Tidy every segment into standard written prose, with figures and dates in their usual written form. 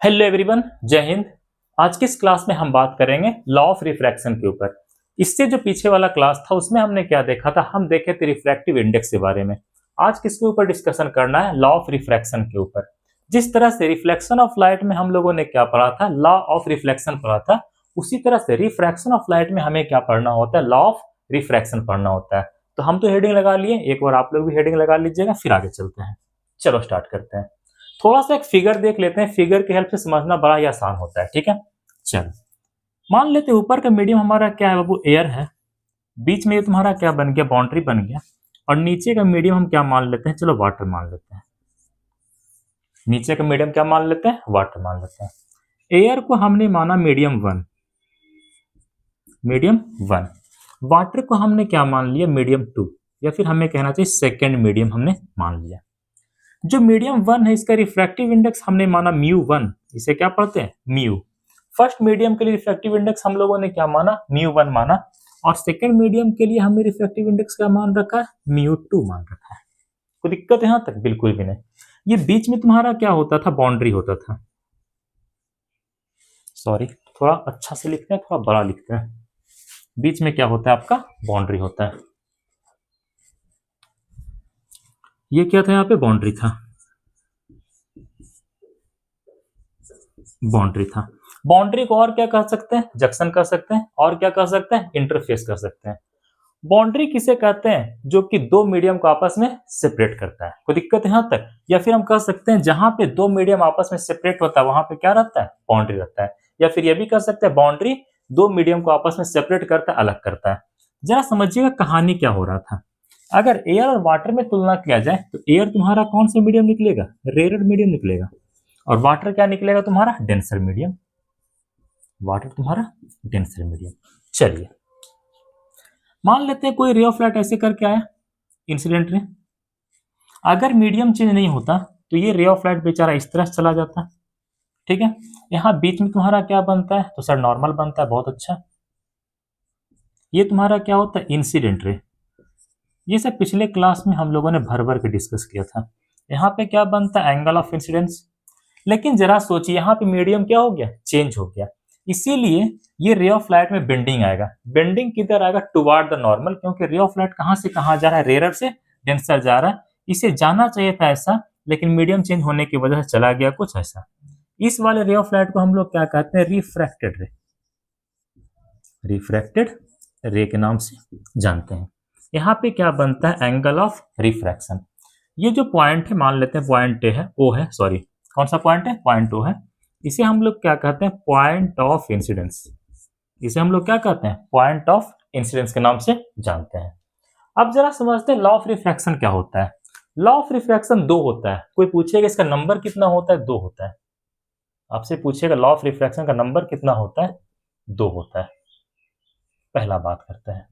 Hello everyone, जय हिंद। आज की इस क्लास में हम बात करेंगे लॉ ऑफ रिफ्रैक्शन के ऊपर। इससे जो पीछे वाला क्लास था उसमें हमने क्या देखा था, हम देखे थे रिफ्रैक्टिव इंडेक्स के बारे में। आज किसके ऊपर डिस्कशन करना है, लॉ ऑफ रिफ्रैक्शन के ऊपर। जिस तरह से रिफ्लेक्शन ऑफ लाइट में हम लोगों ने क्या पढ़ा था, लॉ ऑफ रिफ्लेक्शन पढ़ा था, उसी तरह से रिफ्रैक्शन ऑफ लाइट में हमें क्या पढ़ना होता है, लॉ ऑफ रिफ्रैक्शन पढ़ना होता है। तो हम तो हेडिंग लगा लिए, एक बार आप लोग भी हेडिंग लगा लीजिएगा, फिर आगे चलते हैं। चलो स्टार्ट करते हैं। थोड़ा सा एक फिगर देख लेते हैं, फिगर की हेल्प से समझना बड़ा ही आसान होता है। ठीक है, चलो मान लेते हैं ऊपर का मीडियम हमारा क्या है बाबू, एयर है। बीच में ये तुम्हारा क्या बन गया, बाउंड्री बन गया। और नीचे का मीडियम हम क्या मान लेते हैं, चलो वाटर मान लेते हैं। नीचे का मीडियम क्या मान लेते हैं, वाटर मान लेते हैं। एयर को हमने माना medium one, medium one. Water को हमने क्या मान लिया, मीडियम टू, या फिर हमें कहना चाहिए सेकेंड मीडियम हमने मान लिया। जो मीडियम वन है इसका रिफ्रैक्टिव इंडेक्स हमने माना म्यू वन, इसे क्या पढ़ते हैं, म्यू। फर्स्ट मीडियम के लिए रिफ्रैक्टिव इंडेक्स हम लोगों ने क्या माना, म्यू वन माना। और सेकंड मीडियम के लिए हमने रिफ्रैक्टिव इंडेक्स क्या मान रखा है, म्यू टू मान रखा है। कोई दिक्कत है यहां तक, बिल्कुल भी नहीं। ये बीच में तुम्हारा क्या होता था, बाउंड्री होता था। सॉरी, थोड़ा अच्छा से लिखते हैं, थोड़ा बड़ा लिखते हैं। बीच में क्या होता है आपका, बाउंड्री होता है। ये क्या था, यहाँ पे बाउंड्री था, बाउंड्री था। बाउंड्री को और क्या कह सकते हैं, जंक्शन कह सकते हैं, और क्या कह सकते हैं, इंटरफेस कह सकते हैं। बाउंड्री किसे कहते हैं, जो कि दो मीडियम को आपस में सेपरेट करता है। कोई दिक्कत है यहां तक। या फिर हम कह सकते हैं जहां पे दो मीडियम आपस में सेपरेट होता है वहां पे क्या रहता है, बाउंड्री रहता है। या फिर यह भी कह सकते हैं बाउंड्री दो मीडियम को आपस में सेपरेट करता है, अलग करता है। जरा समझिएगा कहानी क्या हो रहा था। अगर एयर और वाटर में तुलना किया जाए तो एयर तुम्हारा कौन सा मीडियम निकलेगा, रेयर मीडियम निकलेगा। और वाटर क्या निकलेगा तुम्हारा, डेंसर मीडियम। वाटर तुम्हारा डेंसर मीडियम। चलिए मान लेते हैं कोई रे ऑफ लाइट ऐसे करके आया, इंसिडेंट रे। अगर मीडियम चेंज नहीं होता तो ये रे ऑफ लाइट बेचारा इस तरह से चला जाता। ठीक है, यहाँ बीच में तुम्हारा क्या बनता है, तो सर नॉर्मल बनता है, बहुत अच्छा। ये तुम्हारा क्या होता है, इंसिडेंट रे। ये सब पिछले क्लास में हम लोगों ने भर भर के डिस्कस किया था। यहाँ पे क्या बनता है, एंगल ऑफ इंसिडेंस। लेकिन जरा सोचिए यहाँ पे मीडियम क्या हो गया, चेंज हो गया। इसीलिए ये रे ऑफ लाइट में बेंडिंग आएगा। बेंडिंग किधर आएगा, टुवार्ड द नॉर्मल, क्योंकि रे ऑफ लाइट कहां से कहां जा रहा है, रेयर से डेंसर जा रहा है। इसे जाना चाहिए था ऐसा, लेकिन मीडियम चेंज होने की वजह से चला गया कुछ ऐसा। इस वाले रे ऑफ लाइट को हम लोग क्या कहते हैं, रिफ्रैक्टेड रे। रिफ्रैक्टेड रे के नाम से जानते हैं। यहाँ पे क्या बनता है, एंगल ऑफ रिफ्रैक्शन। ये जो पॉइंट है मान लेते हैं पॉइंट ए है, ओ है, सॉरी कौन सा पॉइंट है, पॉइंट ओ है। इसे हम लोग क्या कहते हैं, पॉइंट ऑफ इंसिडेंस। इसे हम लोग क्या कहते हैं, पॉइंट ऑफ इंसिडेंस के नाम से जानते हैं। अब जरा समझते हैं लॉ ऑफ रिफ्रैक्शन क्या होता है। लॉ ऑफ रिफ्रैक्शन दो होता है। कोई पूछेगा इसका नंबर कितना होता है, दो होता है। आपसे पूछेगा लॉ ऑफ रिफ्रैक्शन का नंबर कितना होता है, दो होता है। पहला बात करते हैं।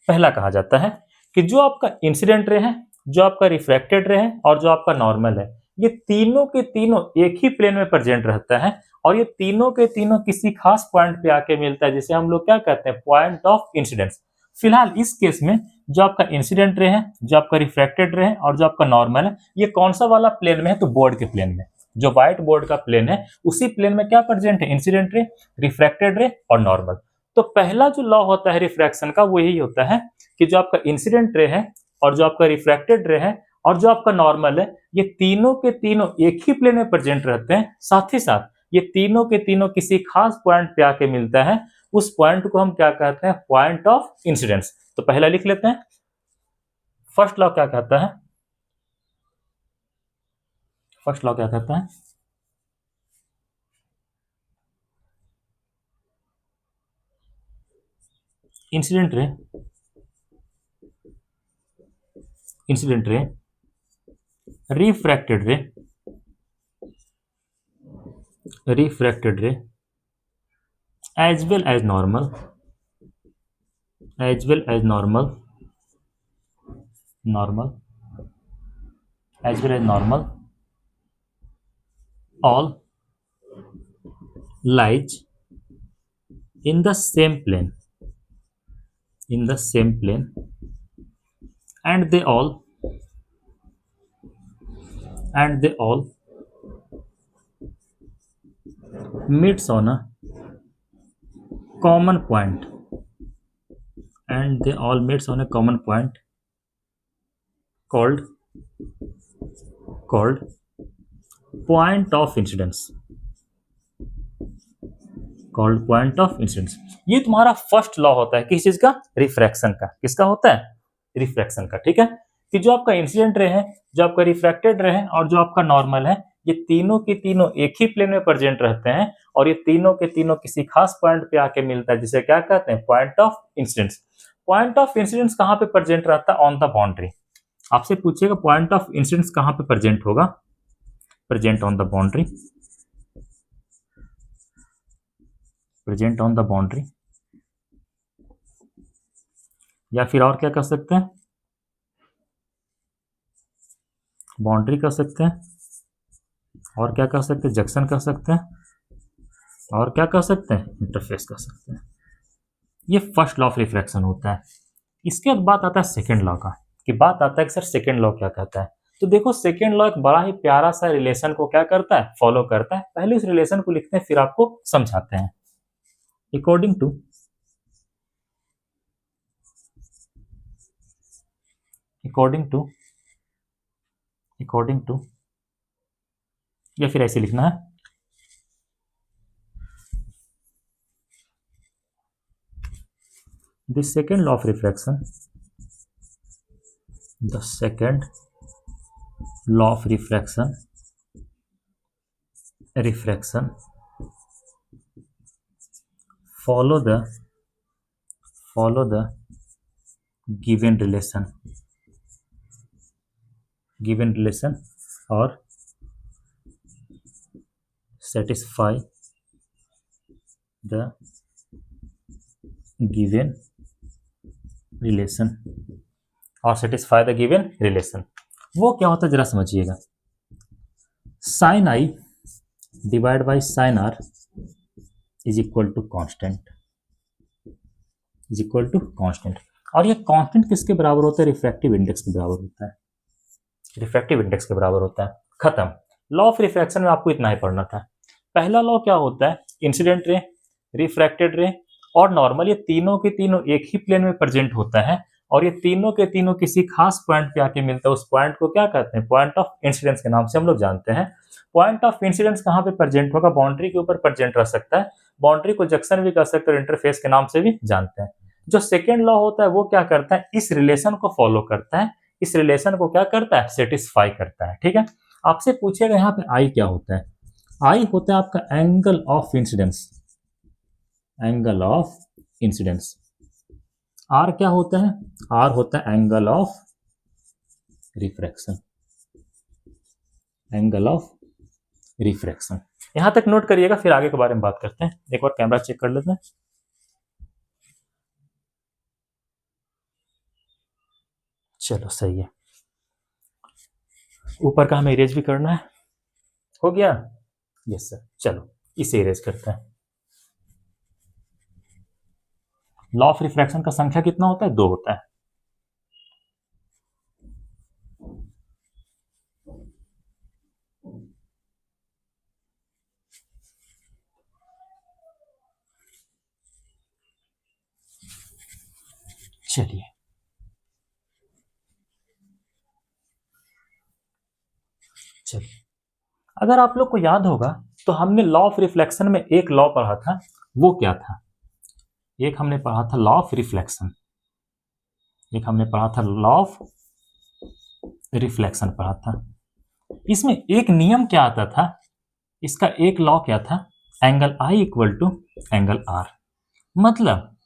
पहला कहा जाता है कि जो आपका इंसिडेंट रे है, जो आपका रिफ्रैक्टेड रे है, और जो आपका नॉर्मल है, ये तीनों के तीनों एक ही प्लेन में प्रेजेंट रहता है। और ये तीनों के तीनों किसी खास पॉइंट पे आके मिलता है, जिसे हम लोग क्या कहते हैं, पॉइंट ऑफ इंसिडेंस। फिलहाल इस केस में जो आपका इंसिडेंट रे है, जो आपका रिफ्रैक्टेड रे है, और जो आपका नॉर्मल है, ये कौन सा वाला प्लेन में है, तो बोर्ड के प्लेन में। जो व्हाइट बोर्ड का प्लेन है उसी प्लेन में क्या प्रेजेंट है, इंसिडेंट रे, रिफ्रैक्टेड रे और नॉर्मल। तो पहला जो लॉ होता है रिफ्रैक्शन का वो यही होता है कि जो आपका इंसिडेंट रे है, और जो आपका रिफ्रैक्टेड रे है, और जो आपका नॉर्मल है, ये तीनों के तीनों एक ही प्लेन में प्रेजेंट रहते हैं। साथ ही साथ ये तीनों के तीनों किसी खास पॉइंट पे आके मिलता है। उस पॉइंट को हम क्या कहते हैं, पॉइंट ऑफ इंसिडेंस। तो पहला लिख लेते हैं। फर्स्ट लॉ क्या कहता है, फर्स्ट लॉ क्या कहता है, incident ray, incident ray, refracted रे, रिफ्रैक्टेड रे, as well as normal, as well as normal, normal, as well as normal, all lies in the same plane, in the same plane, and they all, and they all meets on a common point, and they all meets on a common point called point of incidence, called point of incidence. ये तुम्हारा first law होता है किस चीज का? Refraction का। किसका होता है? रिफ्रैक्शन का। ठीक है, कि जो आपका इंसिडेंट रे है, जो आपका रिफ्रैक्टेड रे है और जो आपका नॉर्मल है, ये तीनों के तीनों एक ही प्लेन में प्रेजेंट रहते हैं और ये तीनों के तीनों किसी खास पॉइंट पे आके मिलता है, जिसे क्या कहते हैं? Point of incidence. Point of incidence कहां पे प्रेजेंट रहता है? On the boundary. आपसे पूछेगा पॉइंट ऑफ इंसिडेंस कहां पे प्रेजेंट होगा? Present on the boundary, present on the boundary, या फिर और क्या कर सकते हैं? बाउंड्री कर सकते हैं, और क्या कर सकते हैं? जंक्शन कर सकते हैं, और क्या कर सकते हैं? इंटरफेस कर सकते हैं। ये फर्स्ट लॉ ऑफ रिफ्रैक्शन होता है। इसके बाद बात आता है सेकेंड लॉ का, कि बात आता है कि सर सेकेंड लॉ क्या कहता है। तो देखो, सेकेंड लॉ एक बड़ा ही प्यारा सा रिलेशन को क्या करता है? फॉलो करता है। पहले उस रिलेशन को लिखते हैं, फिर आपको समझाते हैं। अकॉर्डिंग टू या फिर ऐसे लिखना है, the second law of refraction, the second law of refraction follow the given relation or satisfy the given relation। वो क्या होता है जरा समझिएगा। Sine i divide by sine are is equal to constant, और ये कांस्टेंट किसके बराबर होता है? रिफ्रैक्टिव इंडेक्स के बराबर होता है। खत्म। लॉ ऑफ रिफ्रैक्शन में आपको इतना ही पढ़ना था। पहला लॉ क्या होता है? इंसिडेंट रे, रिफ्रैक्टेड रे और नॉर्मल, ये तीनों के तीनों एक ही प्लेन में प्रेजेंट होता है और ये तीनों के तीनों किसी खास पॉइंट पे आके मिलता है। उस पॉइंट को क्या कहते हैं? पॉइंट ऑफ इंसिडेंस के नाम से हम लोग जानते हैं। पॉइंट ऑफ इंसिडेंस कहाँ पे प्रेजेंट होगा? बाउंड्री के ऊपर प्रेजेंट रह सकता है। बाउंड्री को जंक्शन भी कर सकते हैं और इंटरफेस के नाम से भी जानते हैं। जो सेकेंड लॉ होता है वो क्या करता है? इस रिलेशन को फॉलो करता है। इस रिलेशन को क्या करता है? सेटिस्फाई करता है। ठीक है, आपसे पूछेगा यहाँ पे आई क्या होता है? आई होता है आपका एंगल ऑफ इंसिडेंस। आर क्या होता है? आर होता है एंगल ऑफ रिफ्रैक्शन। यहां तक नोट करिएगा, फिर आगे के बारे में बात करते हैं। एक बार कैमरा चेक कर लेते हैं। चलो सही है। ऊपर का हमें इरेज भी करना है। हो गया? Yes sir. चलो इसे इरेज करते हैं। लॉ ऑफ रिफ्रैक्शन का संख्या कितना होता है? 2 होता है। चलिए अगर आप लोग को याद होगा तो हमने लॉ ऑफ रिफ्लेक्शन में एक लॉ पढ़ा था। वो क्या था? एक हमने पढ़ा था लॉ ऑफ रिफ्लेक्शन, एक हमने पढ़ा था लॉ ऑफ रिफ्लेक्शन पढ़ा था। इसमें एक नियम क्या आता था? इसका एक लॉ क्या था? Angle i equal to angle r. मतलब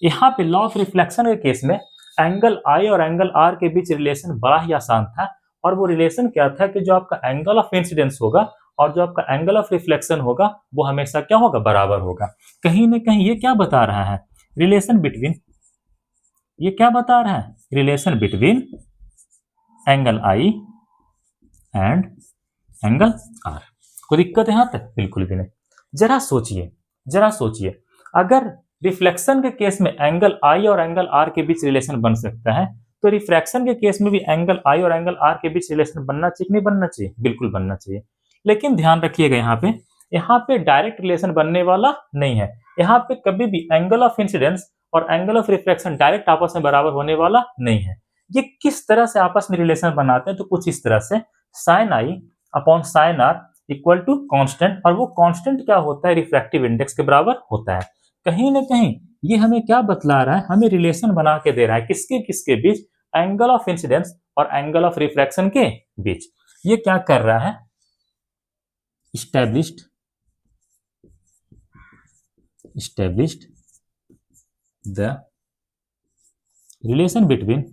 यहां पे लॉ ऑफ रिफ्लेक्शन के केस में एंगल आई और एंगल आर के बीच रिलेशन बड़ा ही आसान था। और वो रिलेशन क्या था कि जो आपका एंगल ऑफ इंसिडेंस होगा और जो आपका एंगल ऑफ रिफ्लेक्शन होगा वो हमेशा क्या होगा? बराबर होगा। कहीं ना कहीं ये क्या बता रहा है? रिलेशन बिटवीन, ये क्या बता रहा है? Relation between angle i and angle r. कोई दिक्कत है यहां तक? बिल्कुल भी नहीं। जरा सोचिए, अगर रिफ्लेक्शन के केस में एंगल आई और एंगल आर के बीच रिलेशन बन सकता है, तो रिफ्रैक्शन के केस में भी एंगल आई और एंगल आर के बीच रिलेशन बनना चाहिए कि नहीं बनना चाहिए? बिल्कुल बनना चाहिए। लेकिन ध्यान रखिएगा यहाँ पे, यहाँ पे डायरेक्ट रिलेशन बनने वाला नहीं है। यहाँ पे कभी भी एंगल ऑफ इंसिडेंस और एंगल ऑफ रिफ्लेक्शन डायरेक्ट आपस में बराबर होने वाला नहीं है। ये किस तरह से आपस में रिलेशन बनाते हैं, तो कुछ इस तरह से sine i upon sine are equal to constant, और वो कांस्टेंट क्या होता है, रिफ्रैक्टिव इंडेक्स के बराबर होता है। कहीं ना कहीं ये हमें क्या बतला रहा है, हमें रिलेशन बना के दे रहा है किसके किसके बीच, एंगल ऑफ इंसिडेंस और एंगल ऑफ रिफ्रैक्शन के बीच। ये क्या कर रहा है, established the relation between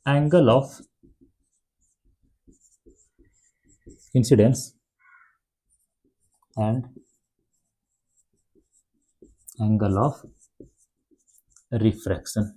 angle of incidence and angle of refraction,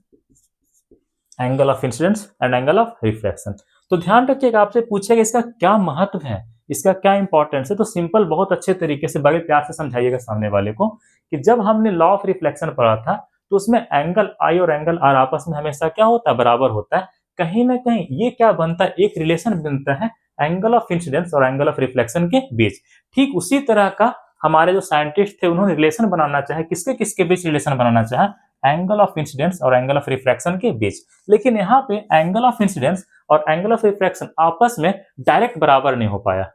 angle of incidence and angle of reflection. तो ध्यान रखिएगा, आपसे पूछेगा इसका क्या महत्व है, इसका क्या इंपॉर्टेंस है, तो सिंपल बहुत अच्छे तरीके से बड़े प्यार से समझाइएगा सामने वाले को कि जब हमने लॉ ऑफ रिफ्लेक्शन पढ़ा था तो उसमें एंगल आई और एंगल आर आपस में हमेशा क्या होता है, बराबर होता है। कहीं ना कहीं ये क्या बनता है, एक रिलेशन बनता है एंगल ऑफ इंसिडेंस और एंगल ऑफ रिफ्लेक्शन के बीच। ठीक उसी तरह का हमारे जो साइंटिस्ट थे उन्होंने रिलेशन बनाना चाहे, किसके किसके बीच रिलेशन बनाना चाहा, एंगल ऑफ इंसिडेंस और एंगल ऑफ रिफ्रैक्शन के बीच। लेकिन यहाँ पे एंगल ऑफ इंसिडेंस और एंगल ऑफ रिफ्रैक्शन आपस में डायरेक्ट बराबर नहीं हो पाया,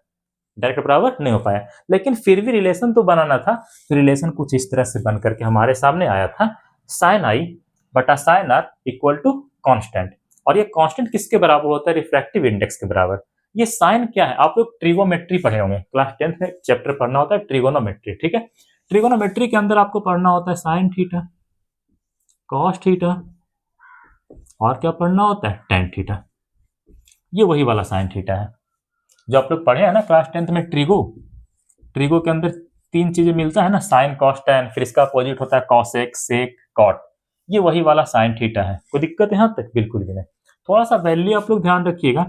लेकिन फिर भी रिलेशन तो बनाना था। तो रिलेशन कुछ इस तरह से बन करके हमारे सामने आया था, साइन आई बटा sine are equal to constant, और ये कांस्टेंट किसके बराबर होता है, रिफ्रैक्टिव इंडेक्स के बराबर। ये साइन क्या है, आप लोग ट्रिगोमेट्री पढ़े होंगे, क्लास 10th में चैप्टर पढ़ना होता है ट्रिगोनोमेट्री। ठीक है, ट्रिगोनोमेट्री के अंदर आपको पढ़ना होता है साइन थीटा, कॉस थीटा, और क्या पढ़ना होता है, टेन थीटा। ये वही वाला साइन थीटा है जो आप लोग पढ़े हैं ना क्लास 10th में। ट्रिगो के अंदर तीन चीजें मिलता है ना, साइन कॉस टेन, फिर इसका अपोजिट होता है कॉसेक सेक कॉट। ये वही वाला साइन थीटा है। कोई दिक्कत है यहाँ तक? बिल्कुल भी नहीं। थोड़ा सा वैल्यू आप लोग ध्यान रखिएगा,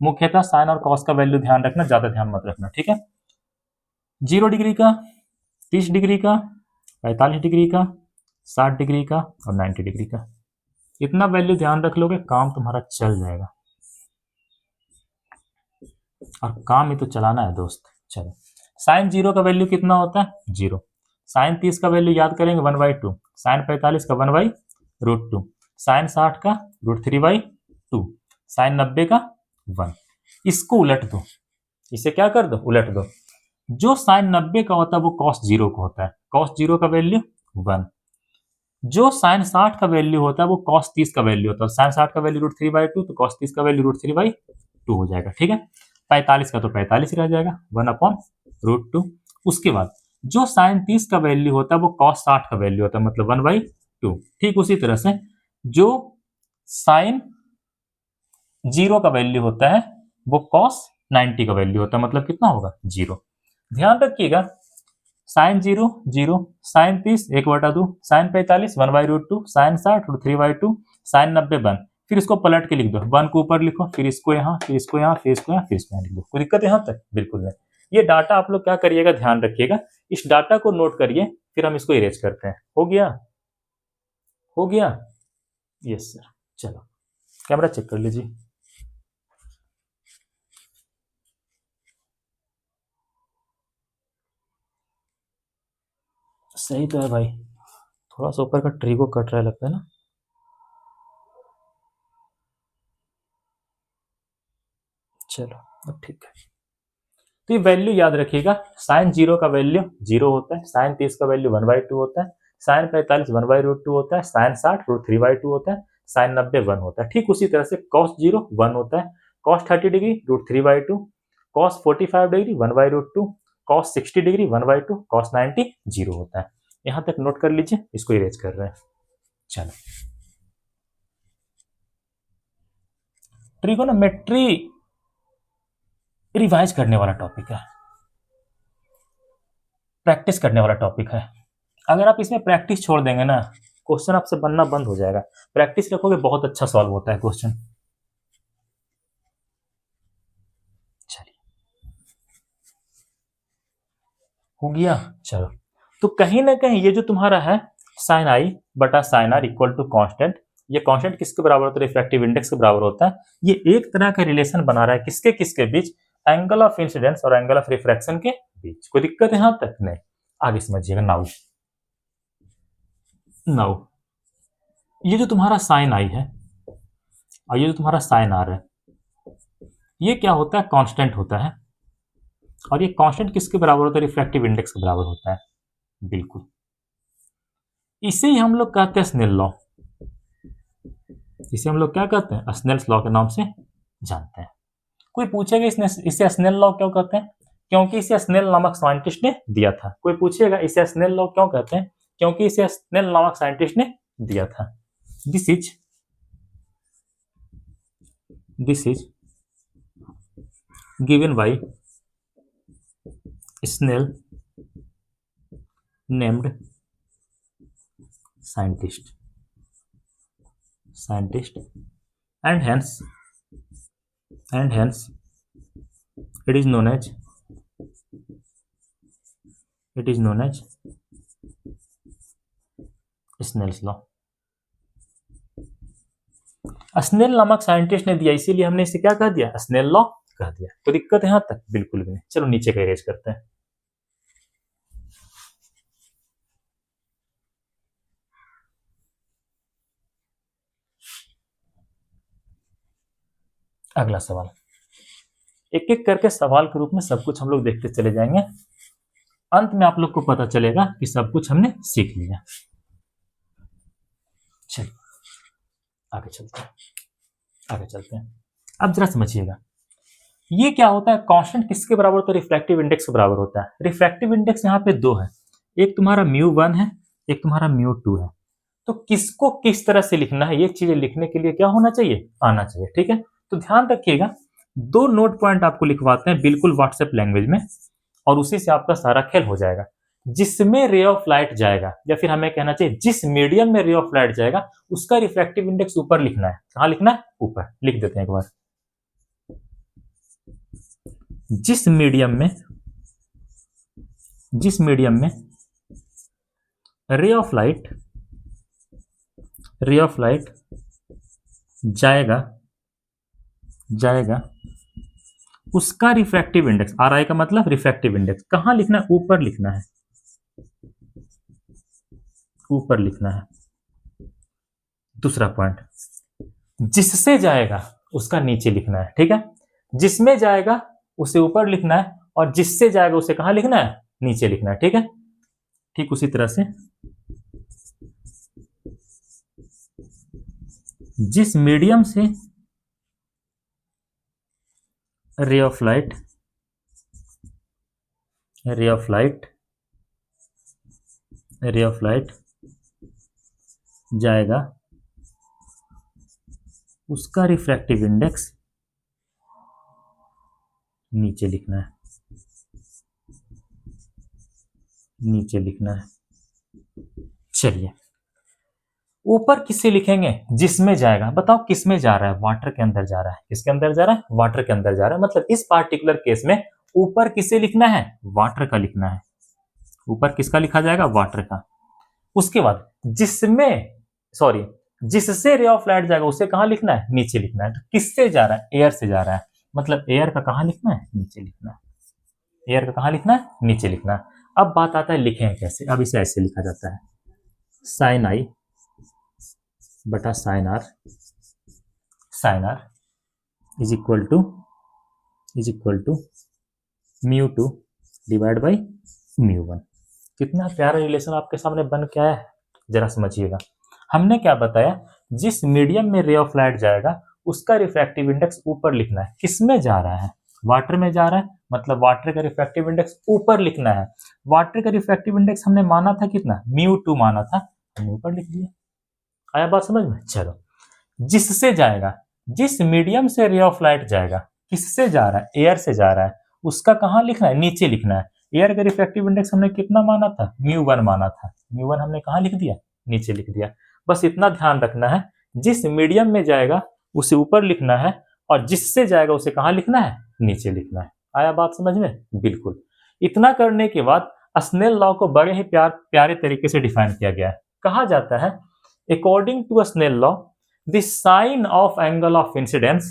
मुख्यतः साइन और कॉस का वैल्यू ध्यान रखना, ज्यादा ध्यान मत रखना। ठीक है, 0 डिग्री का, 30 डिग्री का, 45 डिग्री का, 60 डिग्री का और 90 डिग्री का, इतना वैल्यू ध्यान रख लोगे, काम तुम्हारा चल जाएगा। और काम ही तो चलाना है दोस्त। चलो, साइन 0 का वैल्यू कितना होता है, 0। साइन 30 का वैल्यू याद करेंगे 1/2, साइन 45 का 1/√2, साइन 60 का √3/2, साइन 90 का 1। इसको उलट दो, इसे क्या कर दो, उलट दो। जो साइन 90 का होता है वो कॉस 0 का होता है, कॉस 0 का वैल्यू 1। जो साइन 60 का वैल्यू होता है वो कॉस 30 का वैल्यू होता है, साइन 60 का वैल्यू √3/2 तो कॉस 30 का वैल्यू √3/2 हो जाएगा। ठीक है, 45 का तो 45 रह जाएगा 1/√2। उसके बाद जो साइन 30 का वैल्यू होता है वो कॉस 60 का वैल्यू होता है, मतलब 1/2। ठीक उसी तरह से जो साइन 0 का वैल्यू होता है वो कॉस 90 का वैल्यू होता है, मतलब कितना होगा, 0। ध्यान रखिएगा, sine 0 0, sine 30 1/2, sine 45 1/√2, sine 60 √3/2, sine 90 1। फिर इसको पलट के लिख दो, 1 को ऊपर लिखो, फिर इसको यहाँ, फिर इसको यहाँ, फिर इसको यहाँ, फिर इसको यहाँ लिख दो। कोई दिक्कत यहाँ तक? बिल्कुल नहीं। ये डाटा आप लोग क्या करिएगा, ध्यान रखिएगा, इस डाटा को नोट करिए, फिर हम इसको इरेज करते हैं। हो गया, हो गया, यस सर। चलो कैमरा चेक कर लीजिए। सही तो है भाई, थोड़ा सा ऊपर का ट्रिगो कट रहा लगता है ना। चलो अब ठीक है, तो ये वैल्यू याद रखिएगा, साइन 0 का वैल्यू 0 होता है, साइन 30 का वैल्यू 1/2 होता है, साइन 45 1/√2 होता है, साइन 60 √3/2 होता है, साइन 90 1 होता है। ठीक उसी तरह से कॉस 0 1 होता है, cos 30 degree √3/2, cos 45 degree 1/√2, cos 60 degree 1/2, cos 90 0 होता है। यहां तक नोट कर लीजिए, इसको इरेज कर रहे हैं। चलो, ट्रिगोनोमेट्री रिवाइज करने वाला टॉपिक है, प्रैक्टिस करने वाला टॉपिक है। अगर आप इसमें प्रैक्टिस छोड़ देंगे ना, क्वेश्चन आपसे बनना बंद हो जाएगा। प्रैक्टिस रखोगे, बहुत अच्छा सॉल्व होता है क्वेश्चन। चलिए, हो गया। चलो, तो कहीं ना कहीं ये जो तुम्हारा है साइन आई बटा sine are equal to constant, ये कांस्टेंट किसके बराबर होता है? रिफ्रैक्टिव इंडेक्स के बराबर होता है। ये एक तरह का रिलेशन बना रहा है किसके किसके बीच? एंगल ऑफ इंसिडेंस और एंगल ऑफ रिफ्रैक्शन के बीच। कोई दिक्कत है यहां तक? नहीं। आगे समझिएगा। नाउ नाउ ये जो तुम्हारा साइन आई है और ये जो तुम्हारा साइन आर है, ये क्या होता है? कांस्टेंट होता है। और ये कांस्टेंट किसके बराबर होता है? रिफ्रैक्टिव इंडेक्स के बराबर होता है। बिल्कुल। इसे ही हम लोग कहते हैं स्नेल लॉ। इसे हम लोग क्या कहते हैं? स्नेल्स लॉ के नाम से जानते हैं। कोई पूछेगा इसे स्नेल लॉ क्यों कहते हैं? क्योंकि इसे स्नेल नामक साइंटिस्ट ने दिया था। कोई पूछेगा इसे स्नेल लॉ क्यों कहते हैं? क्योंकि इसे स्नेल नामक साइंटिस्ट ने दिया था। This is given by Snell named scientist and hence it is known as Snell's law. Snell नामक साइंटिस्ट ने दिया, इसीलिए हमने इसे क्या कह दिया? स्नेल लॉ कह दिया। तो दिक्कत है यहां तक? बिल्कुल भी नहीं। चलो नीचे का इरेज करते हैं। अगला सवाल, एक एक करके सवाल के रूप में सब कुछ हम लोग देखते चले जाएंगे। अंत में आप लोग को पता चलेगा कि सब कुछ हमने सीख लिया। चलिए आगे चलते हैं। अब जरा समझिएगा, ये क्या होता है? कांस्टेंट किसके बराबर होता है? रिफ्रैक्टिव इंडेक्स के बराबर होता है। रिफ्रैक्टिव इंडेक्स यहाँ पे दो है, एक तुम्हारा μ1 है, एक तुम्हारा μ2 है। तो किसको किस तरह से लिखना है, ये चीजें लिखने के लिए क्या होना चाहिए? आना चाहिए। ठीक है, तो ध्यान रखिएगा, दो नोट पॉइंट आपको लिखवाते हैं बिल्कुल व्हाट्सएप लैंग्वेज में, और उसी से आपका सारा खेल हो जाएगा। जिसमें रे ऑफ लाइट जाएगा, या फिर हमें कहना चाहिए जिस मीडियम में रे ऑफ लाइट जाएगा, उसका रिफ्रैक्टिव इंडेक्स ऊपर लिखना है। कहां लिखना है? ऊपर। लिख देते हैं एक बार। जिस मीडियम में रे ऑफ लाइट जाएगा उसका रिफ्रैक्टिव इंडेक्स, आर आई का मतलब रिफ्रैक्टिव इंडेक्स, कहां लिखना है? ऊपर लिखना है। ऊपर लिखना है। दूसरा पॉइंट, जिससे जाएगा उसका नीचे लिखना है। ठीक है, जिसमें जाएगा उसे ऊपर लिखना है, और जिससे जाएगा उसे कहां लिखना है? नीचे लिखना है। ठीक है, ठीक उसी तरह से जिस मीडियम से रे ऑफ लाइट जाएगा उसका रिफ्रैक्टिव इंडेक्स नीचे लिखना है। चलिए, ऊपर किससे लिखेंगे? जिसमें जाएगा। बताओ किसमें जा रहा है? वाटर के अंदर जा रहा है। किसके अंदर जा रहा है? वाटर के अंदर जा रहा है। मतलब इस पार्टिकुलर केस में ऊपर किसे लिखना है? वाटर का लिखना है। ऊपर किसका लिखा जाएगा? वाटर का। उसके बाद जिससे रे ऑफ लाइट जाएगा उसे कहां लिखना है? नीचे लिखना है। तो किससे जा रहा है? एयर से जा रहा है। मतलब एयर का कहां लिखना है? नीचे लिखना है। एयर का कहां लिखना है? नीचे लिखना है। अब बात आता है लिखें कैसे। अब इसे ऐसे लिखा जाता है, साइन आई बटा sine are is equal to μ2 divide by μ1। कितना प्यारा रिलेशन आपके सामने बन के आया है, जरा समझिएगा। हमने क्या बताया? जिस मीडियम में रे ऑफ लाइट जाएगा उसका रिफ्रैक्टिव इंडेक्स ऊपर लिखना है। किसमें जा रहा है? वाटर में जा रहा है, मतलब वाटर का रिफ्रैक्टिव इंडेक्स ऊपर लिखना है। वाटर का रिफ्रैक्टिव इंडेक्स हमने माना था कितना? μ2 माना था, हमने ऊपर लिख दिया। आया बात समझ में? चलो, जिससे जाएगा, जिस मीडियम से रे ऑफ लाइट जाएगा, किससे जा रहा है? एयर से जा रहा है, उसका कहां लिखना है? नीचे लिखना है। एयर का रिफ्रैक्टिव इंडेक्स हमने कितना माना था? μ1 माना था। μ1 हमने कहां लिख दिया? नीचे लिख दिया। बस इतना ध्यान रखना है, जिस मीडियम में जाएगा उसे ऊपर लिखना है, और जिससे जाएगा उसे कहां लिखना है? नीचे लिखना है। आया बात समझ में? बिल्कुल। इतना करने के बाद स्नेल लॉ को बड़े ही प्यारे तरीके से डिफाइन किया गया है। कहा जाता है, according to Snell law, the sign of angle of incidence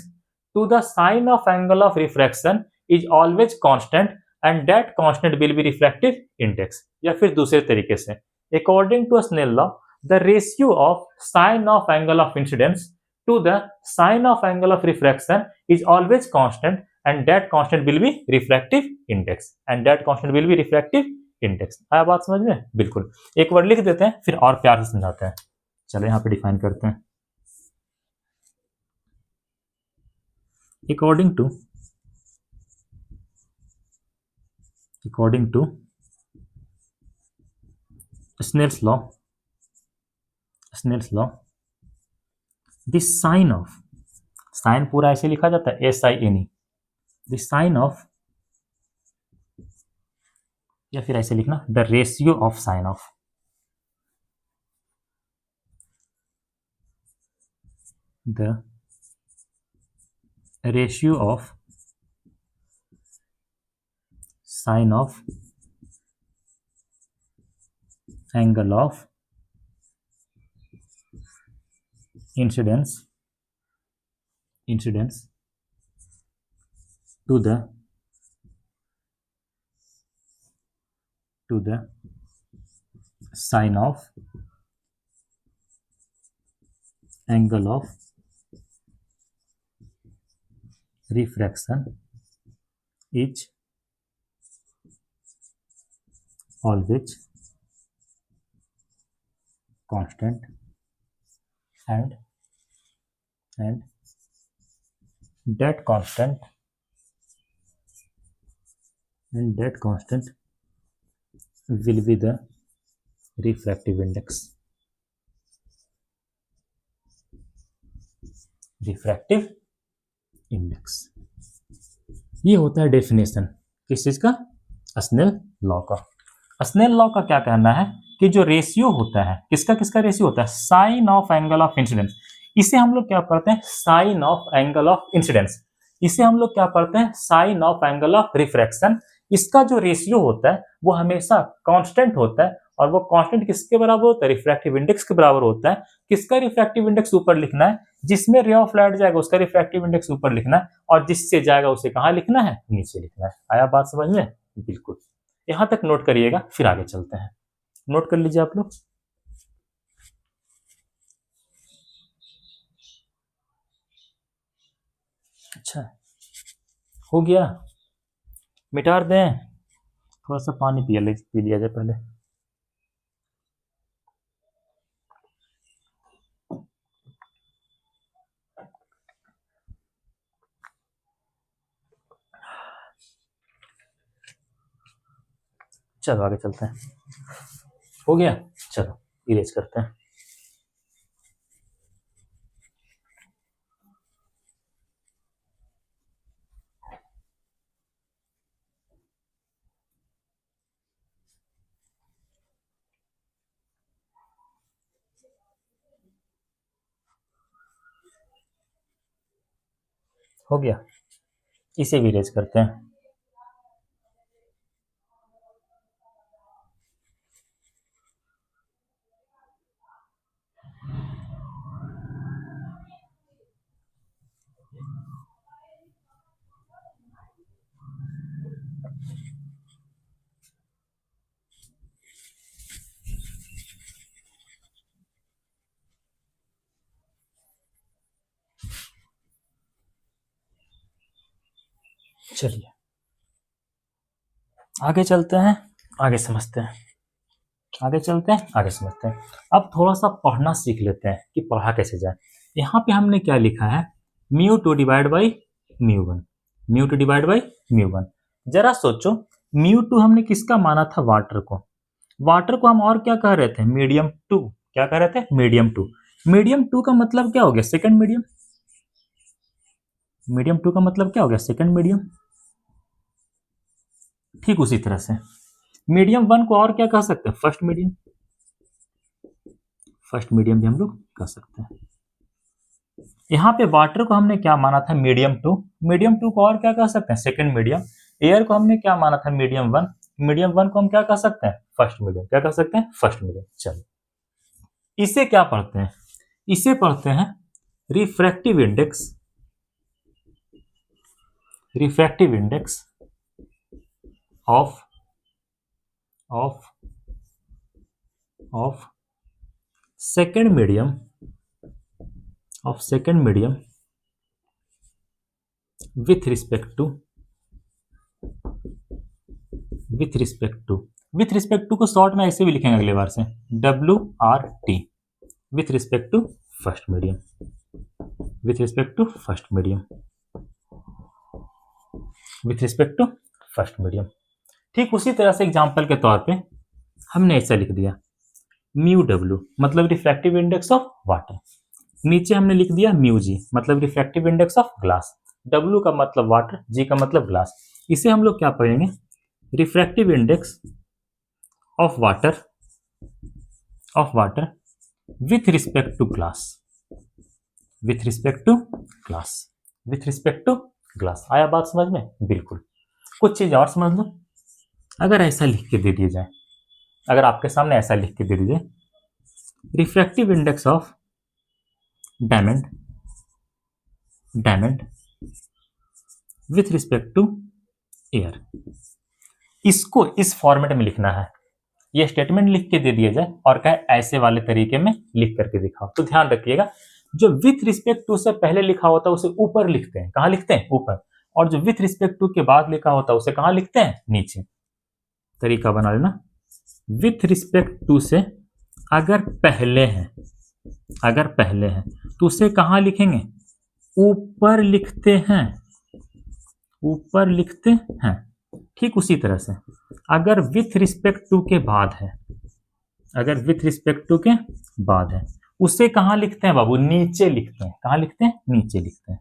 to the sign of angle of refraction is always constant and that constant will be refractive index. या फिर दूसरे तरीके से, according to Snell law, the ratio of sign of angle of incidence to the sign of angle of refraction is always constant and that constant will be refractive index and that constant will be refractive index. आया बात समझ में? बिल्कुल. एक word लिख देते हैं फिर और प्यार से समझाते हैं. चलो यहाँ पे डिफाइन करते हैं. according to Snell's law, the sign of, sine पूरा ऐसे लिखा जाता है SINE, the sign of, या फिर ऐसे लिखना the ratio of sign of, the ratio of sign of angle of incidence to the sign of angle of refraction is always constant and that constant will be the refractive index. ये होता है definition किस चीज का? Snell law का. Snell law का क्या कहना है कि जो रेशियो होता है, किसका रेशियो होता है? Sine of angle of incidence. इसे हम लोग क्या पढ़ते हैं? Sine of angle of incidence. इसे हम लोग क्या पढ़ते हैं? Sine of angle of refraction. इसका जो रेशियो होता है वो हमेशा कांस्टेंट होता है और वो कांस्टेंट किसके बराबर होता है? रिफ्रैक्टिव इंडेक्स के बराबर होता है. किसका रिफ्रैक्टिव इंडेक्स ऊपर लिखना है? जिसमें रे ऑफ लाइट जाएगा उसका रिफ्रैक्टिव इंडेक्स ऊपर लिखना है और जिससे जाएगा उसे कहाँ लिखना है? नीचे लिखना है. आया बात समझ में? बिल्कुल. यहां तक नोट करिएगा फिर आगे चलते हैं. नोट कर लीजिए आप लोग. अच्छा हो गया. मिटार दें. थोड़ा सा पानी पी लिया जाए पहले. चलो आगे चलते हैं. हो गया. चलो इरेज करते हैं. हो गया. इसे भी इरेज करते हैं. चलिए आगे चलते हैं. आगे समझते हैं. अब थोड़ा सा पढ़ना सीख लेते हैं कि पढ़ा कैसे जाए. यहाँ पे हमने क्या लिखा है? μ2 डिवाइड बाई μ1. जरा सोचो, μ2 हमने किसका माना था? वाटर को हम और क्या कह रहे थे? मीडियम 2. क्या कह रहे थे? मीडियम 2 का मतलब क्या हो गया? Second medium. मीडियम 2 का मतलब क्या हो गया? Second medium. ठीक उसी तरह से मीडियम 1 को और क्या कह सकते हैं? फर्स्ट मीडियम भी हम लोग कह सकते हैं. यहाँ पे वाटर को हमने क्या माना था? मीडियम 2 को और क्या कह सकते हैं? Second medium. एयर को हमने क्या माना था? मीडियम 1 को हम क्या कह सकते हैं? First medium. चलो इसे क्या पढ़ते हैं? इसे पढ़ते हैं refractive index of second medium with respect to को शॉर्ट में ऐसे भी लिखेंगे अगले बार से, WRT, with respect to first medium. ठीक उसी तरह से एग्जांपल के तौर पे हमने ऐसा लिख दिया म्यू डब्ल्यू मतलब रिफ्रैक्टिव इंडेक्स ऑफ वाटर, नीचे हमने लिख दिया म्यू जी मतलब refractive index of glass, W का मतलब वाटर, जी का मतलब ग्लास। इसे हम लोग क्या पढ़ेंगे, refractive index of water with respect to glass. आया बात समझ में? बिल्कुल। कुछ चीज और समझ लो, अगर ऐसा लिख के दे दिया जाए, अगर आपके सामने ऐसा लिख के दे दीजिए, refractive index of diamond with respect to air, इसको इस फॉर्मेट में लिखना है। ये स्टेटमेंट लिख के दे दिया जाए और कहे ऐसे वाले तरीके में लिख करके दिखाओ, तो ध्यान रखिएगा जो विथ रिस्पेक्ट टू से पहले लिखा होता है उसे ऊपर लिखते हैं। कहाँ लिखते हैं? ऊपर। और जो विथ रिस्पेक्ट टू के बाद लिखा होता है उसे कहाँ लिखते हैं? नीचे। तरीका बना लेना, विथ रिस्पेक्ट टू से अगर पहले हैं तो उसे कहाँ लिखेंगे? ऊपर लिखते हैं। ठीक उसी तरह से अगर विथ रिस्पेक्ट टू के बाद है, उसे कहाँ लिखते हैं बाबू? नीचे लिखते हैं। कहाँ लिखते हैं? नीचे लिखते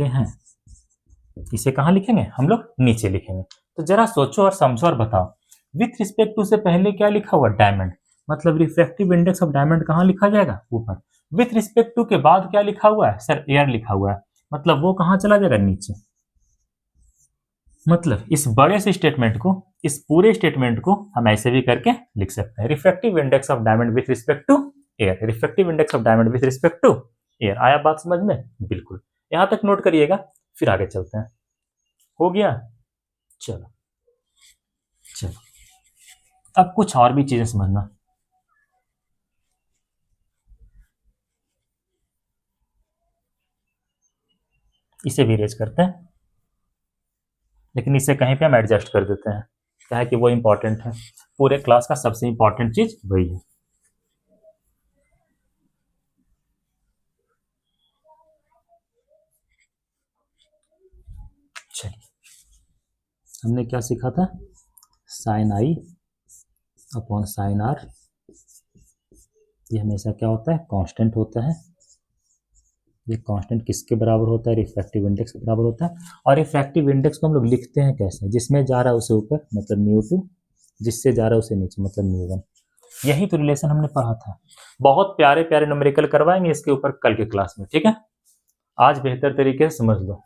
हैं। इसे कहाँ लिखेंगे हम लोग? नीचे लिखेंगे। तो जरा सोचो और समझो और बताओ, विथ रिस्पेक्ट टू से पहले क्या लिखा हुआ? डायमंड, मतलब रिफ्रैक्टिव इंडेक्स ऑफ डायमंड कहाँ लिखा जाएगा? ऊपर। विथ रिस्पेक्ट टू के बाद क्या लिखा हुआ है? सर एयर लिखा हुआ है, मतलब वो कहाँ चला जाएगा? नीचे। मतलब इस बड़े से स्टेटमेंट को, इस पूरे स्टेटमेंट को हम ऐसे भी करके लिख सकते हैं, refractive index of diamond with respect to air, refractive index of diamond with respect to air. आया बात समझ में? बिल्कुल। यहां तक नोट करिएगा, फिर आगे चलते हैं। हो गया? चलो अब कुछ और भी चीजें समझना। इसे भी रेज करते हैं, लेकिन इसे कहीं पे हम एडजस्ट कर देते हैं, क्या है कि वो इंपॉर्टेंट है। पूरे क्लास का सबसे इंपॉर्टेंट चीज वही है। चलिए, हमने क्या सीखा था? Sine i upon sine r, ये हमेशा क्या होता है? कांस्टेंट होता है। ये कांस्टेंट किसके बराबर होता है? रिफ्रैक्टिव इंडेक्स के बराबर होता है। और रिफ्रैक्टिव इंडेक्स को हम लोग लिखते हैं कैसे? जिसमें जा रहा है उसे ऊपर मतलब μ2, जिससे जा रहा है उसे नीचे मतलब μ1। यही तो रिलेशन हमने पढ़ा था। बहुत प्यारे प्यारे न्यूमेरिकल करवाएंगे इसके ऊपर कल के क्लास में, ठीक है? आज बेहतर तरीके से समझ लो।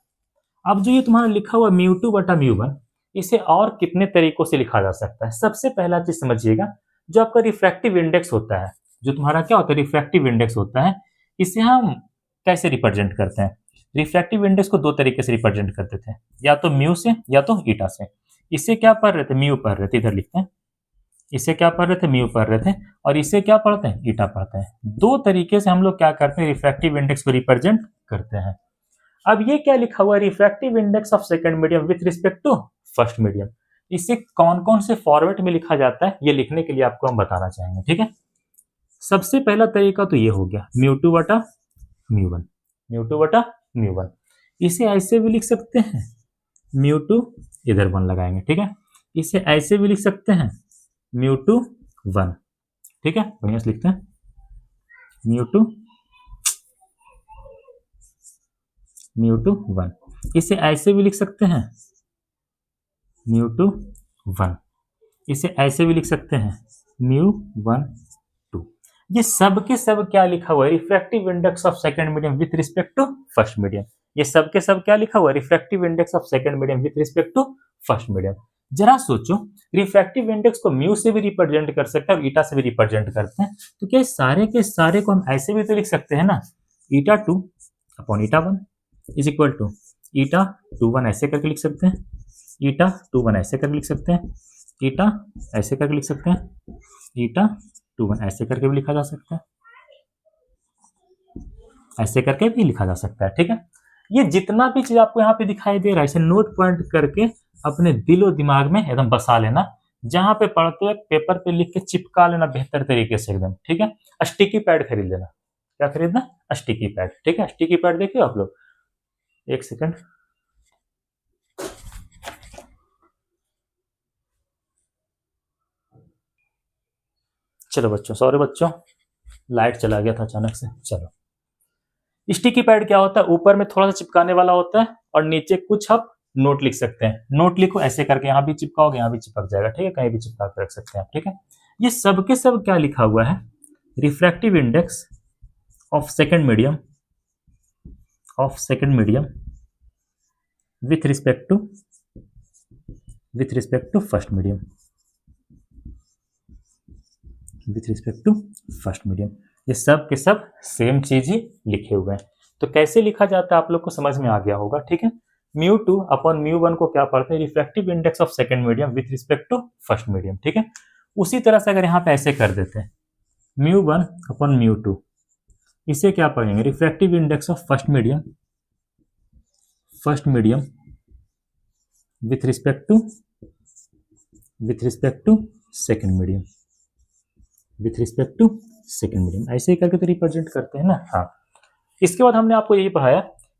अब जो ये तुम्हारा लिखा हुआ μ2 बटा μ1, इसे और कितने तरीकों से लिखा जा सकता है? सबसे पहला चीज समझिएगा, जो आपका रिफ्रैक्टिव इंडेक्स होता है, जो तुम्हारा क्या होता है? रिफ्रैक्टिव इंडेक्स होता है, इसे हम कैसे रिप्रेजेंट करते हैं? रिफ्रैक्टिव इंडेक्स को दो तरीके से रिप्रेजेंट करते थे, या तो म्यू से या तो ईटा से। इसे क्या पढ़ रहे थे? म्यू पढ़ रहे थे, इधर लिखते हैं। इसे क्या पढ़ रहे थे? म्यू पढ़ रहे थे। और इसे क्या पढ़ते हैं? ईटा पढ़ते हैं। दो तरीके से हम लोग क्या करते हैं? रिफ्रैक्टिव इंडेक्स को रिप्रेजेंट करते हैं। अब ये क्या लिखा हुआ है? Refractive index of second medium with respect to first medium. इसे कौन कौन से फॉर्मेट में लिखा जाता है, ये लिखने के लिए आपको हम बताना चाहेंगे, ठीक है? सबसे पहला तरीका तो ये हो गया μ2 बटा μ1। इसे ऐसे भी लिख सकते हैं, μ2 इधर 1 लगाएंगे, ठीक है? इसे ऐसे भी लिख सकते हैं μ2 1, ठीक है? बढ़िया से लिखते हैं μ2 1। इसे ऐसे भी लिख सकते हैं μ2 1। इसे ऐसे भी लिख सकते हैं μ1 2। ये सब के सब क्या लिखा हुआ है? Refractive index of second medium with respect to first medium. ये सब के सब क्या लिखा हुआ है? Refractive index of second medium with respect to first medium. जरा सोचो, रिफ्रैक्टिव इंडेक्स को म्यू से भी रिप्रेजेंट कर सकते हैं और ईटा से भी रिप्रेजेंट करते हैं, तो क्या सारे के सारे को हम ऐसे भी तो लिख सकते हैं ना, eta 2 upon eta 1 is equal to eta 2 1 ऐसे करके लिख सकते हैं, ईटा 2 1 ऐसे करके लिख सकते हैं, ईटा ऐसे करके लिख सकते हैं, ईटा 2 1 ऐसे करके भी लिखा जा सकता है, ऐसे करके भी लिखा जा सकता है। ठीक है, ये जितना भी चीज आपको यहाँ पे दिखाई दे रहा है इसे नोट पॉइंट करके अपने दिलो दिमाग में एकदम बसा लेना, जहां पे पढ़ते हुए पेपर पे लिख के चिपका लेना बेहतर तरीके से एकदम। ठीक है, स्टिकी पैड खरीद लेना। क्या खरीदना? Sticky pad. ठीक है, स्टिकी पैड देखिए आप लोग, एक सेकंड। चलो बच्चों, सॉरी बच्चों, लाइट चला गया था अचानक से। चलो, स्टिकी पैड क्या होता है? ऊपर में थोड़ा सा चिपकाने वाला होता है और नीचे कुछ आप नोट लिख सकते हैं। नोट लिखो ऐसे करके, यहाँ भी चिपकाओगे यहाँ भी चिपक जाएगा। ठीक है, कहीं भी चिपका कर रख सकते हैं आप। ठीक है, ये सब के सब क्या लिखा हुआ है? Refractive index of second medium, of second medium with respect to first medium, with respect to first medium. ये सब के सब सेम चीज ही लिखे हुए हैं। तो कैसे लिखा जाता है आप लोग को समझ में आ गया होगा। ठीक है, μ2 अपॉन μ1 को क्या पढ़ते हैं? Refractive index of second medium with respect to first medium. ठीक है, उसी तरह से अगर यहाँ पे ऐसे कर देते हैं μ1 अपॉन μ2, इसे क्या पढ़ेंगे? Refractive index of first medium with respect to second medium, with respect to second medium. ऐसे ही करके तो रिप्रेजेंट करते हैं ना। हाँ, इसके बाद हमने आपको यही पढ़ाया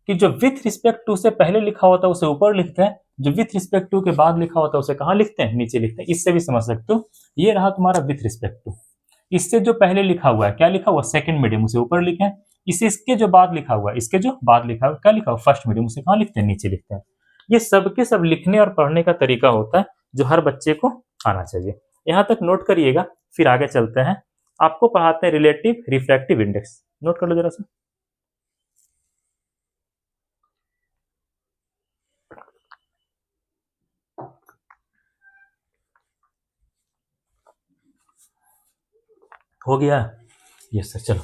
कि जो विथ रिस्पेक्ट टू से पहले लिखा होता है उसे ऊपर लिखते हैं, जो विथ रिस्पेक्ट टू के बाद लिखा होता है उसे कहाँ लिखते हैं? नीचे लिखते हैं। इससे भी समझ सकते हो, ये रहा तुम्हारा विथ रिस्पेक्ट टू। इससे जो पहले लिखा हुआ है, क्या लिखा हुआ? सेकंड मीडियम, उसे ऊपर लिखें। इसके जो बाद लिखा हुआ है, इसके जो बाद लिखा हुआ क्या लिखा हुआ? फर्स्ट मीडियम, उसे कहाँ लिखते हैं? नीचे लिखते हैं। ये सबके सब लिखने और पढ़ने का तरीका होता है जो हर बच्चे को आना चाहिए। यहाँ तक नोट करिएगा, फिर आगे चलते हैं। आपको पढ़ाते हैं रिलेटिव रिफ्रैक्टिव इंडेक्स। नोट कर लो जरा सा। हो गया? यस सर, चलो।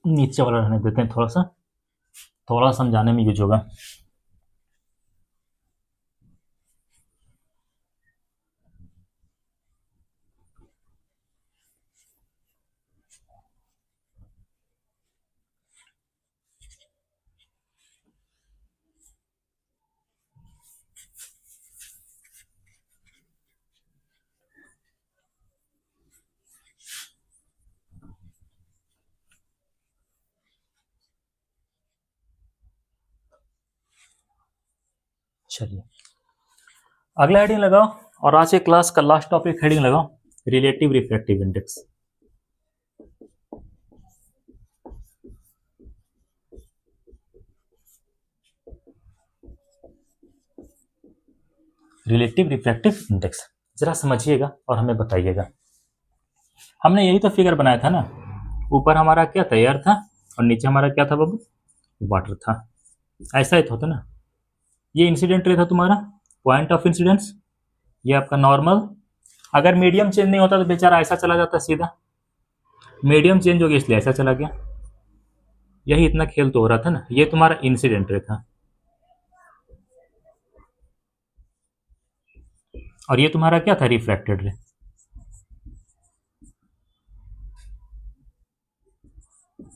नीचे वाला रहने देते हैं, थोड़ा समझाने में यूज होगा। चलिए, अगला हेडिंग लगाओ और आज के क्लास का लास्ट टॉपिक हेडिंग लगाओ, relative refractive index. Relative refractive index जरा समझिएगा और हमें बताइएगा। हमने यही तो फिगर बनाया था ना, ऊपर हमारा क्या था? एयर था और नीचे हमारा क्या था बाबू? वाटर था। ऐसा ही तो होता ना। ये इंसिडेंट रे था तुम्हारा, पॉइंट ऑफ इंसिडेंस। ये आपका नॉर्मल। अगर मीडियम चेंज नहीं होता तो बेचारा ऐसा चला जाता सीधा। मीडियम चेंज हो गया इसलिए ऐसा चला गया। यही इतना खेल तो हो रहा था ना। ये तुम्हारा इंसिडेंट रे था और ये तुम्हारा क्या था? रिफ्रैक्टेड रे।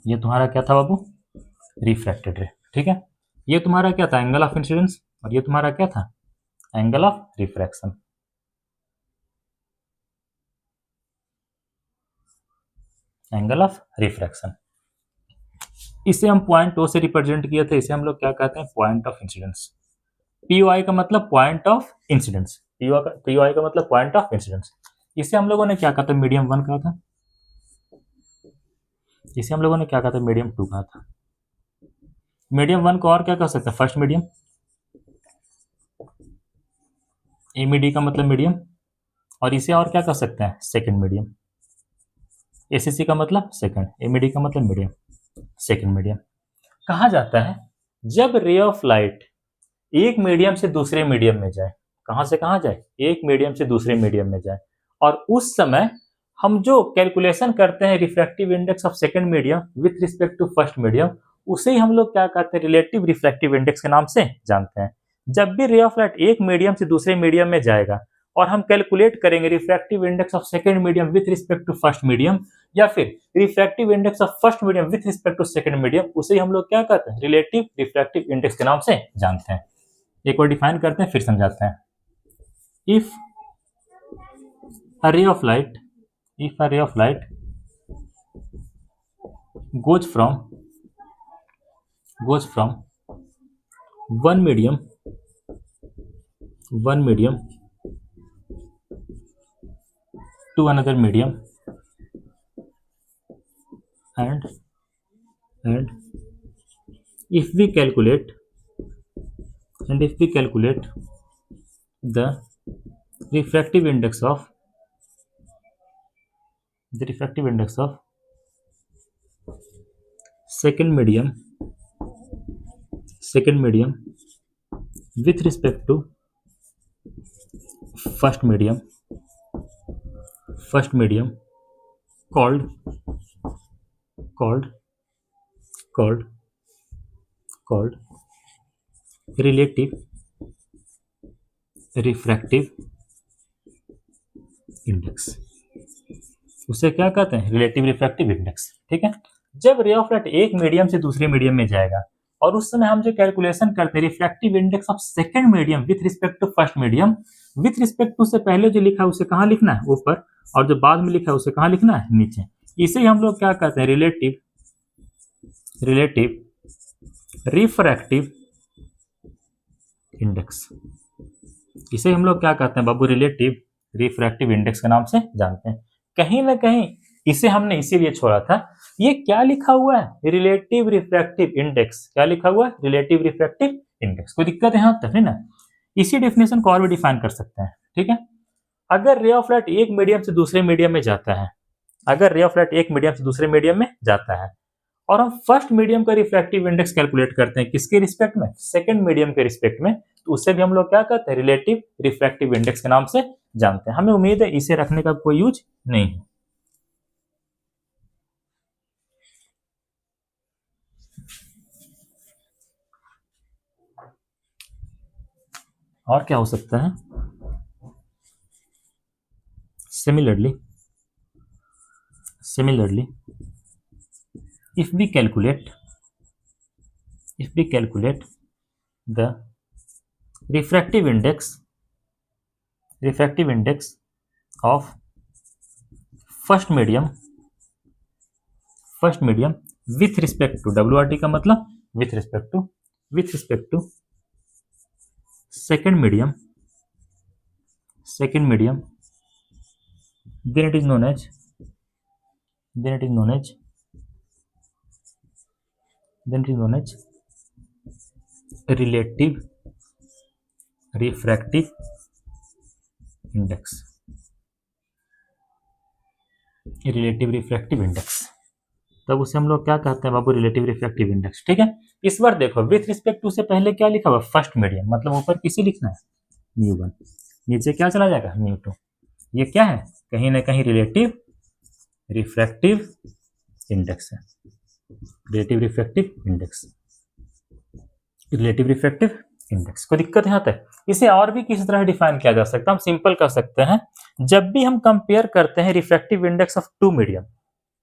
ये तुम्हारा क्या था बाबू? रिफ्रैक्टेड रे। ठीक है, ये तुम्हारा क्या था? Angle of incidence. और ये तुम्हारा क्या था? Angle of refraction. Angle of refraction. इसे हम पॉइंट ओ से रिप्रेजेंट किए थे। इसे हम लोग क्या कहते हैं? Point of incidence. पीओआई का मतलब पॉइंट ऑफ इंसिडेंस। पीओआई का मतलब पॉइंट ऑफ इंसिडेंस। इसे हम लोगों ने क्या कहा था? मीडियम 1 कहा था। इसे हम लोगों ने क्या कहा था? मीडियम 2 कहा था। मीडियम 1 को और क्या कह सकते हैं? First medium. एमईडी का मतलब मीडियम, और इसे और क्या कर सकते हैं, सेकंड मीडियम। एसीसी का मतलब सेकंड, एमईडी का मतलब मीडियम, सेकंड मीडियम। कहा जाता है जब रे ऑफ लाइट एक मीडियम से दूसरे मीडियम में जाए, कहां से कहां जाए, एक मीडियम से दूसरे मीडियम में जाए, और उस समय हम जो कैलकुलेशन करते हैं refractive index of second medium with respect to first medium, उसे ही हम लोग क्या कहते हैं, रिलेटिव रिफ्रैक्टिव इंडेक्स के नाम से जानते हैं। जब भी रे ऑफ लाइट एक मीडियम से दूसरे मीडियम में जाएगा और हम कैलकुलेट करेंगे refractive index of second medium with respect to first medium, या फिर refractive index of first medium with respect to second medium, उसे हम लोग क्या कहते हैं, रिलेटिव रिफ्रैक्टिव इंडेक्स के नाम से जानते हैं। एक बार डिफाइन करते हैं फिर समझाते हैं। If a ray of light, if a ray of light goes from one medium to another medium, and if we calculate the refractive index of second medium with respect to first medium called relative refractive index, उसे क्या कहते हैं, relative refractive index. ठीक है, जब ray of light एक medium से दूसरे मीडियम में जाएगा और उस समय हम जो कैलकुलेशन करते हैं refractive index of second medium with respect to first medium, with respect to से पहले जो लिखा है उसे कहाँ लिखना है, ऊपर, और जो बाद में लिखा है उसे कहाँ लिखना है, नीचे। इसे हम लोग क्या कहते हैं, रिलेटिव रिफ्रैक्टिव इंडेक्स। इसे हम लोग क्या कहते हैं बाबू, रिलेटिव रिफ्रैक्टिव इंडेक्स के नाम से जानते हैं। कहीं ना कहीं इसे हमने इसीलिए छोड़ा था, ये क्या लिखा हुआ है, रिलेटिव रिफ्रैक्टिव इंडेक्स। क्या लिखा हुआ है, रिलेटिव रिफ्रैक्टिव इंडेक्स। कोई दिक्कत है यहाँ तक नहीं ना। इसी डेफिनेशन को और भी डिफाइन कर सकते हैं। ठीक है, अगर रे ऑफ लाइट एक मीडियम से दूसरे मीडियम में जाता है, अगर रे ऑफ लाइट एक मीडियम से दूसरे मीडियम में जाता है और हम फर्स्ट मीडियम का रिफ्रैक्टिव इंडेक्स कैलकुलेट करते हैं, किसके रिस्पेक्ट में, सेकंड मीडियम के रिस्पेक्ट में, तो उसे भी हम लोग क्या कहते हैं, रिलेटिव रिफ्रैक्टिव इंडेक्स के नाम से जानते हैं। हमें उम्मीद है इसे रखने का कोई यूज नहीं है। और क्या हो सकता है, similarly if we calculate the refractive index of first medium with respect to WRT का मतलब with respect to second medium, then it is known as relative refractive index। Relative refractive index, तब उसे हम लोग क्या कहते हैं बाबू, रिलेटिव रिफ्रैक्टिव इंडेक्स। ठीक है, इस बार देखो विथ रिस्पेक्ट टू से पहले क्या लिखा हुआ, फर्स्ट मीडियम, मतलब ऊपर किसे लिखना है, μ1, नीचे क्या चला जाएगा, μ2। ये क्या है, कहीं ना कहीं रिलेटिव रिफ्रैक्टिव इंडेक्स है, रिलेटिव रिफ्रैक्टिव इंडेक्स। कोई दिक्कत यहाँ तक। इसे और भी किसी तरह डिफाइन किया जा सकता है, हम सिंपल कर सकते हैं। जब भी हम कंपेयर करते हैं refractive index of two medium,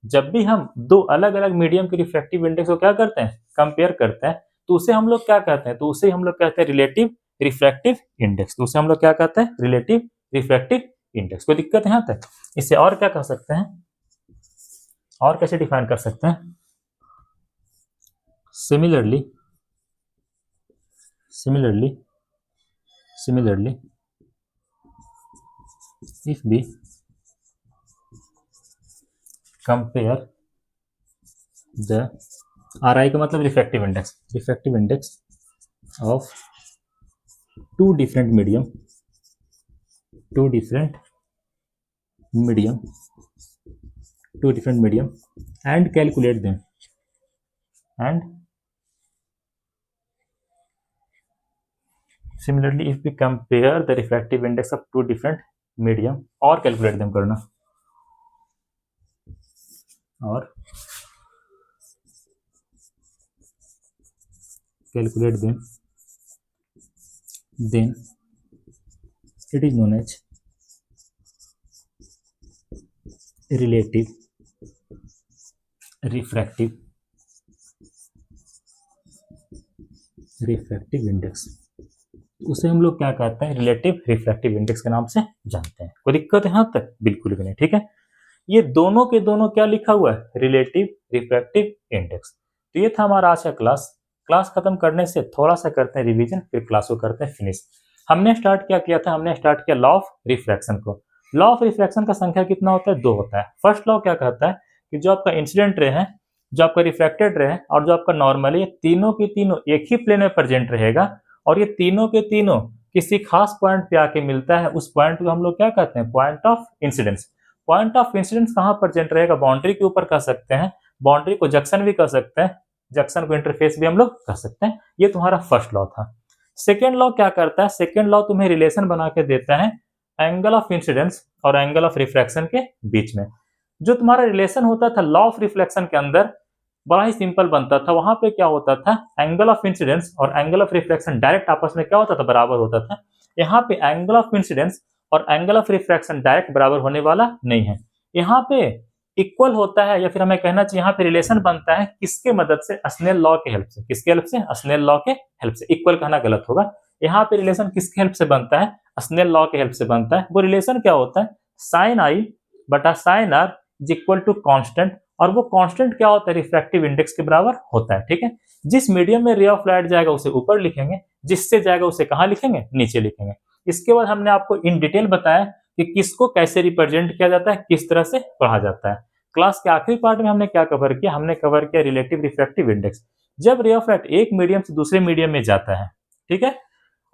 जब भी हम दो अलग अलग मीडियम के रिफ्रैक्टिव इंडेक्स को क्या करते हैं, कंपेयर करते हैं, तो उसे हम लोग क्या कहते हैं, तो उसे हम लोग कहते हैं रिलेटिव रिफ्रैक्टिव इंडेक्स। तो उसे हम लोग क्या कहते हैं, रिलेटिव रिफ्रैक्टिव इंडेक्स। कोई दिक्कत है यहाँ तक। इसे और क्या कह सकते हैं, और कैसे डिफाइन कर सकते हैं, similarly if we compare the RI का मतलब refractive index of two different medium two different medium and calculate them, and similarly if we compare the refractive index of two different medium और calculate them करना, और calculate them, then it is known as relative refractive index. उसे हम लोग क्या कहते हैं, relative refractive index के नाम से जानते हैं। कोई दिक्कत यहाँ तक? बिल्कुल भी नहीं, ठीक है। ये दोनों के दोनों क्या लिखा हुआ है, रिलेटिव रिफ्रैक्टिव इंडेक्स। तो ये था हमारा आज का क्लास खत्म करने से थोड़ा सा करते हैं रिवीजन, फिर क्लास को करते हैं फिनिश। हमने स्टार्ट क्या किया था, हमने स्टार्ट किया लॉ ऑफ रिफ्रैक्शन को। लॉ ऑफ रिफ्रैक्शन का संख्या कितना होता है, 2 होता है। फर्स्ट लॉ क्या कहता है कि जो आपका इंसिडेंट रे है, जो आपका रिफ्रैक्टेड रे है और जो आपका नॉर्मल है, ये तीनों की तीनों एक ही प्लेन में प्रेजेंट रहेगा और ये तीनों के तीनों किसी खास पॉइंट पे आके मिलता है। उस पॉइंट को हम लोग क्या कहते हैं, point of incidence. Point of incidence कहाँ प्रेजेंट रहेगा, बाउंड्री के ऊपर कह सकते हैं, बाउंड्री को जंक्शन भी कह सकते हैं, जंक्शन को इंटरफेस भी हम लोग कह सकते हैं। ये तुम्हारा फर्स्ट लॉ था। सेकेंड लॉ क्या करता है, सेकेंड लॉ तुम्हें रिलेशन बना के देता है एंगल ऑफ इंसिडेंस और एंगल ऑफ रिफ्रैक्शन के बीच में। जो तुम्हारा रिलेशन होता था लॉ ऑफ रिफ्लेक्शन के अंदर, बड़ा ही सिंपल बनता था। वहां पे क्या होता था, एंगल ऑफ इंसिडेंस और एंगल ऑफ रिफ्रैक्शन डायरेक्ट आपस में क्या होता था, बराबर होता था। यहाँ पे एंगल ऑफ इंसिडेंस और एंगल ऑफ रिफ्रैक्शन डायरेक्ट बराबर होने वाला नहीं है, यहाँ पे इक्वल होता है, या फिर हमें कहना चाहिए यहाँ पे रिलेशन बनता है किसके मदद से, स्नेल लॉ के हेल्प से। किसके हेल्प से, स्नेल लॉ के हेल्प से। इक्वल कहना गलत होगा। यहाँ पे रिलेशन किसके हेल्प से बनता है, स्नेल लॉ के हेल्प से बनता है। वो रिलेशन क्या होता है, साइन आई बटा sine are is equal to constant, और वो कांस्टेंट क्या होता है, रिफ्रैक्टिव इंडेक्स के बराबर होता है। ठीक है, जिस मीडियम में रे ऑफ लाइट जाएगा उसे ऊपर लिखेंगे, जिससे जाएगा उसे कहाँ लिखेंगे, नीचे लिखेंगे। इसके बाद हमने आपको इन डिटेल बताया कि किसको कैसे रिप्रेजेंट किया जाता है, किस तरह से पढ़ा जाता है। क्लास के आखिरी पार्ट में हमने क्या कवर किया, हमने कवर किया रिलेटिव रिफ्रैक्टिव इंडेक्स। जब रे ऑफ लाइट एक मीडियम से दूसरे मीडियम में जाता है, ठीक है,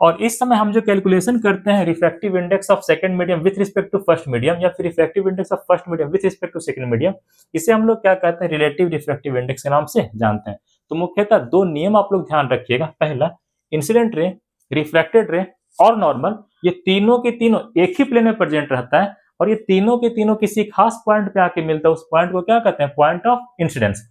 और इस समय हम जो कैलकुलेशन करते हैं refractive index of second medium with respect to first medium, या फिर refractive index of first medium with respect to second medium, इसे हम लोग क्या कहते हैं, रिलेटिव रिफ्रैक्टिव इंडेक्स के नाम से जानते हैं। तो मुख्यतः 2 नियम आप लोग ध्यान रखिएगा। पहला, इंसिडेंट रे, रिफ्रैक्टेड रे और नॉर्मल, ये तीनों के तीनों एक ही प्लेन में प्रेजेंट रहता है, और ये तीनों के तीनों किसी खास पॉइंट पे आके मिलता है। उस पॉइंट को क्या कहते हैं, पॉइंट ऑफ इंसिडेंस।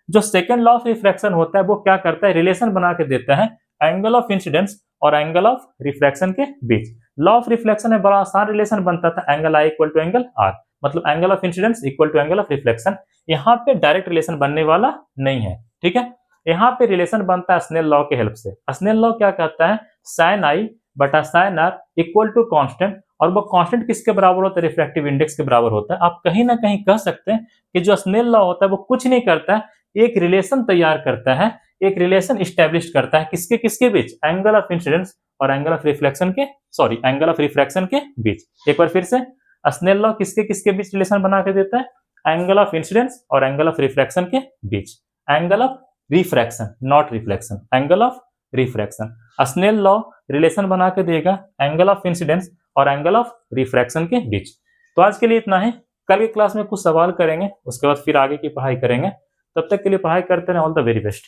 जो सेकंड लॉ ऑफ रिफ्रैक्शन होता है वो क्या करता है, रिलेशन बना के देता है एंगल ऑफ इंसिडेंस और एंगल ऑफ रिफ्रैक्शन के बीच। लॉ ऑफ रिफ्लेक्शन में बड़ा आसान रिलेशन बनता था, angle i equal to angle r, मतलब angle of incidence equal to angle of reflection. यहाँ पे डायरेक्ट रिलेशन बनने वाला नहीं है, ठीक है। यहाँ पे रिलेशन बनता है स्नेल लॉ के हेल्प से। स्नेल लॉ क्या कहता है, साइन आई बटा sine are equal to constant, और वो कांस्टेंट किसके बराबर होता है, रिफ्रैक्टिव इंडेक्स के बराबर होता है। आप कहीं ना कहीं कह सकते हैं कि जो स्नेल लॉ होता है वो कुछ नहीं करता है, एक रिलेशन तैयार करता है, एक रिलेशन स्टैब्लिश करता है किसके किसके बीच, एंगल ऑफ इंसिडेंस और एंगल ऑफ रिफ्लेक्शन के, सॉरी एंगल ऑफ रिफ्रैक्शन के बीच। एक बार फिर से, स्नेल लॉ किसके किसके बीच रिलेशन बना के देता है, एंगल ऑफ इंसिडेंस और एंगल ऑफ रिफ्रैक्शन के बीच। Angle of refraction, not reflection, angle of refraction. Snell law relation बना के देगा एंगल ऑफ इंसिडेंस और एंगल ऑफ रिफ्रैक्शन के बीच। तो आज के लिए इतना है, कल की क्लास में कुछ सवाल करेंगे, उसके बाद फिर आगे की पढ़ाई करेंगे। तब तक के लिए पढ़ाई करते रहें। All the very best.